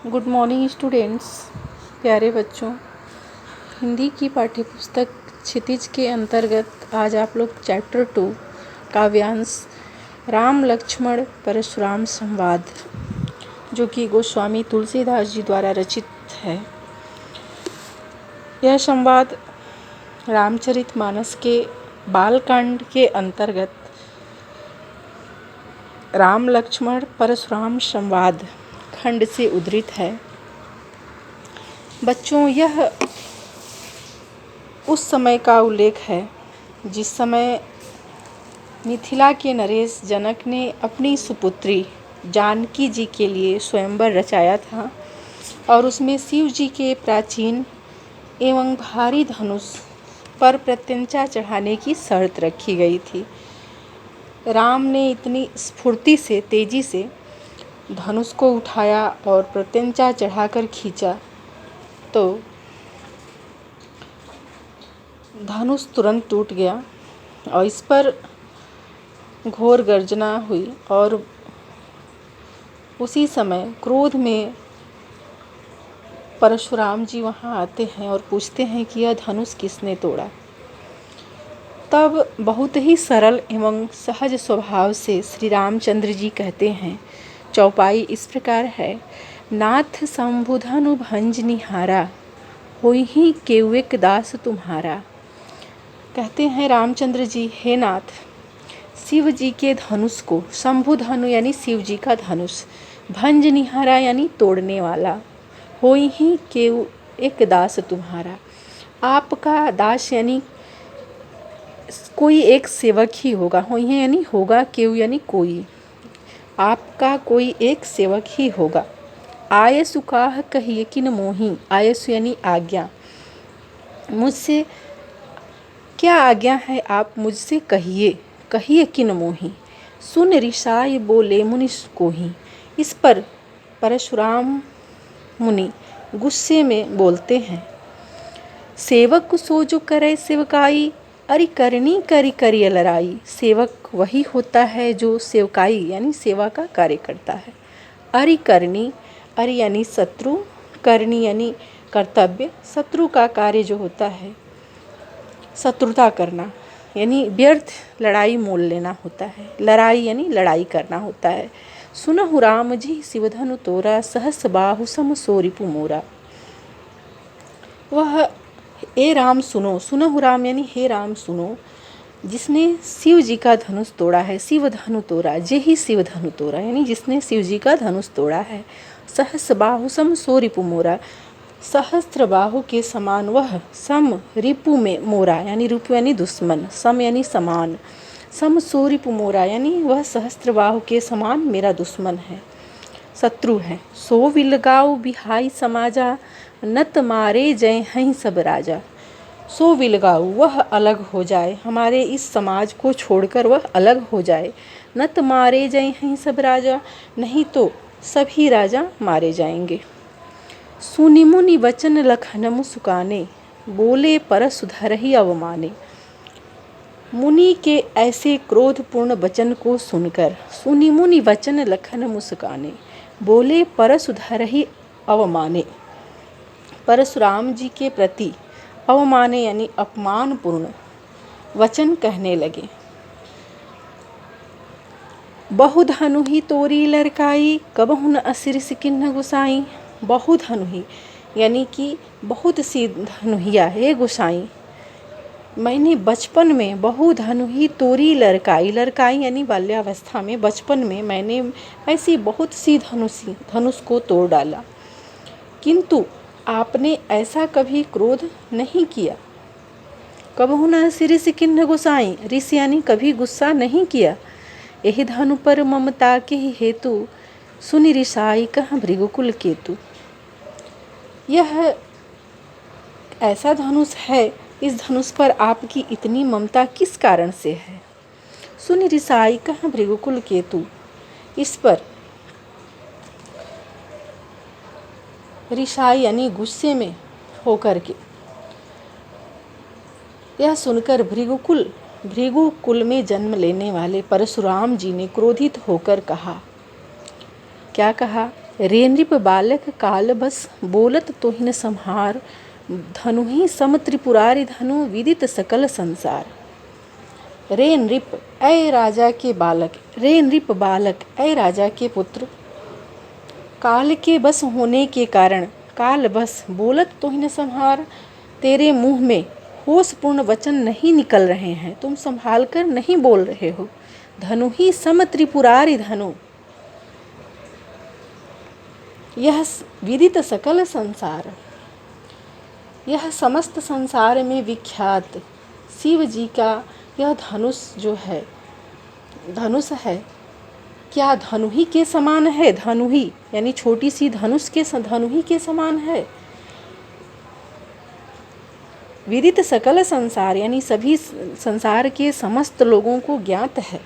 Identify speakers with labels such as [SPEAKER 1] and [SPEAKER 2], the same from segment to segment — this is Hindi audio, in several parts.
[SPEAKER 1] गुड मॉर्निंग स्टूडेंट्स, प्यारे बच्चों। हिंदी की पाठ्यपुस्तक क्षितिज के अंतर्गत आज आप लोग चैप्टर 2 काव्यांश राम लक्ष्मण परशुराम संवाद, जो कि गोस्वामी तुलसीदास जी द्वारा रचित है। यह संवाद रामचरितमानस के बालकांड के अंतर्गत राम लक्ष्मण परशुराम संवाद खंड से उद्धृत है। बच्चों, यह उस समय का उल्लेख है जिस समय मिथिला के नरेश जनक ने अपनी सुपुत्री जानकी जी के लिए स्वयंवर रचाया था और उसमें शिव जी के प्राचीन एवं भारी धनुष पर प्रत्यंचा चढ़ाने की शर्त रखी गई थी। राम ने इतनी स्फूर्ति से, तेजी से धनुष को उठाया और प्रत्यंचा चढ़ाकर खींचा तो धनुष तुरंत टूट गया और इस पर घोर गर्जना हुई। और उसी समय क्रोध में परशुराम जी वहाँ आते हैं और पूछते हैं कि यह धनुष किसने तोड़ा। तब बहुत ही सरल एवं सहज स्वभाव से श्री रामचंद्र जी कहते हैं, चौपाई इस प्रकार है। नाथ शंभुधनु भंज निहारा, होई ही केउएक दास तुम्हारा। कहते हैं रामचंद्र जी, हे नाथ, शिव जी के धनुष को, शंभुधनु यानी शिव जी का धनुष, भंज निहारा यानी तोड़ने वाला, होई ही केउएक दास तुम्हारा। आपका दास यानी कोई एक सेवक ही होगा, होई है यानी होगा, केउ यानी कोई, आपका कोई एक सेवक ही होगा। आयसु काह कहिए किन मोही, आयसु यानी आज्ञा, मुझसे क्या आज्ञा है, आप मुझसे कहिए, कहिए किन मोही। सुन रिसाय बोले मुनिस कोही। इस पर परशुराम मुनि गुस्से में बोलते हैं, सेवक सो जो करे सेवकाई, अरि करनी करी करिय लड़ाई। सेवक वही होता है जो सेवकाई यानी सेवा का कार्य करता है। अरि करनी, अरि यानी शत्रु, करनी यानी कर्तव्य, शत्रु का कार्य जो होता है शत्रुता करना यानी व्यर्थ लड़ाई मोल लेना होता है। लड़ाई यानी लड़ाई करना होता है। सुनहु राम जी शिवधनु तोरा, सहस बाहु सम सो रिपु मोरा। वह ए राम सुनो, सुनहु राम यानी हे राम सुनो, जिसने शिव जी का धनुष तोड़ा है। शिव धनु तोड़ा, जे ही शिव धनु तोड़ा यानी जिसने शिव जी का धनुष तोड़ा है। सहस बाहु सम सो रिपु मोरा, सहस्त्र बाहु के समान वह, सम रिपु में मोरा यानी रिपु यानी दुश्मन, सम यानी समान, सम सो रिपु मोरा यानी वह सहस्त्र बाहु के समान मेरा दुश्मन है, शत्रु है। सो विलगाऊ बिहाई समाजा, नत मारे जय हैं सब राजा। सो विलगाऊ वह अलग हो जाए, हमारे इस समाज को छोड़कर वह अलग हो जाए। नत मारे जय हैं सब राजा, नहीं तो सभी राजा मारे जाएंगे। सुनि मुनि वचन लखन मुस्काने, बोले परशुधर ही अवमाने। मुनि के ऐसे क्रोधपूर्ण वचन को सुनकर, सुनि मुनि वचन लखन मुस्काने, बोले परशुधर ही अवमाने, परशुराम जी के प्रति अवमाने यानी अपमानपूर्ण वचन कहने लगे। बहुधनु ही तोरी लड़काई, कबहु न असिरिस किन्ह गुसाई। बहुधनु ही यानी कि बहुत सी धनुहिया हे गुसाई, मैंने बचपन में बहुधनु ही तोरी लड़काई, लड़काई यानी बाल्यावस्था में, बचपन में मैंने ऐसी बहुत सी धनुष को तोड़ डाला, किंतु आपने ऐसा कभी क्रोध नहीं किया। कबहु न सिरिस किन्ह गुसाई, रिस यानी कभी गुस्सा नहीं किया। यही धनु पर ममता के ही हेतु, सुनि रिसाई कहाँ भृगुकुल केतु। यह ऐसा धनुष है, इस धनुष पर आपकी इतनी ममता किस कारण से है। सुनि रिसाई कहाँ भृगुकुल केतु, इस पर रिसाई यानी गुस्से में होकर के, यह सुनकर भृगुकुल में जन्म लेने वाले परशुराम जी ने क्रोधित होकर कहा, क्या कहा, रे नृप बालक काल बस बोलत तोहिन संहार, धनु ही सम त्रिपुरारि धनु विदित सकल संसार। रे नृप ऐ राजा के बालक, रे नृप बालक ऐ राजा के पुत्र, काल के बस होने के कारण, काल बस बोलत तोहिन संहार, तेरे मुंह में होशपूर्ण वचन नहीं निकल रहे हैं, तुम संभाल कर नहीं बोल रहे हो। धनु ही सम त्रिपुरारि धनु, यह विदित सकल संसार, यह समस्त संसार में विख्यात शिव जी का यह धनुष जो है, धनुष है, क्या धनु ही के समान है? धनु ही यानी छोटी सी धनुष के धनु ही के समान है। विदित सकल संसार यानी सभी संसार के समस्त लोगों को ज्ञात है,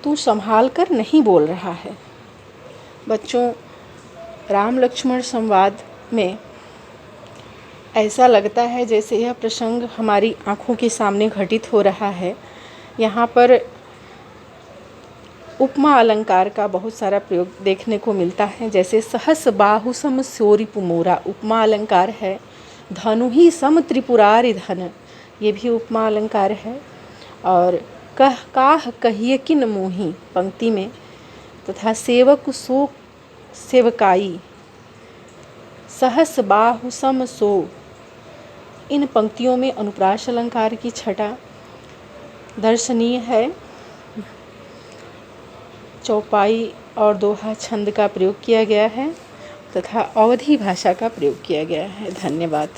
[SPEAKER 1] तू संभाल कर नहीं बोल रहा है। बच्चों, राम लक्ष्मण संवाद में ऐसा लगता है जैसे यह प्रसंग हमारी आँखों के सामने घटित हो रहा है। यहाँ पर उपमा अलंकार का बहुत सारा प्रयोग देखने को मिलता है, जैसे सहस बाहु सम शोरिपु मोरा, उपमा अलंकार है। धनु ही सम त्रिपुरारि धन, ये भी उपमा अलंकार है। और कह काह कहिए किन मोही, पंक्ति में, तथा सेवक सो सेवकाई, सहस बाहु सम सो, इन पंक्तियों में अनुप्रास अलंकार की छटा दर्शनीय है। चौपाई और दोहा छंद का प्रयोग किया गया है तथा अवधी भाषा का प्रयोग किया गया है। धन्यवाद।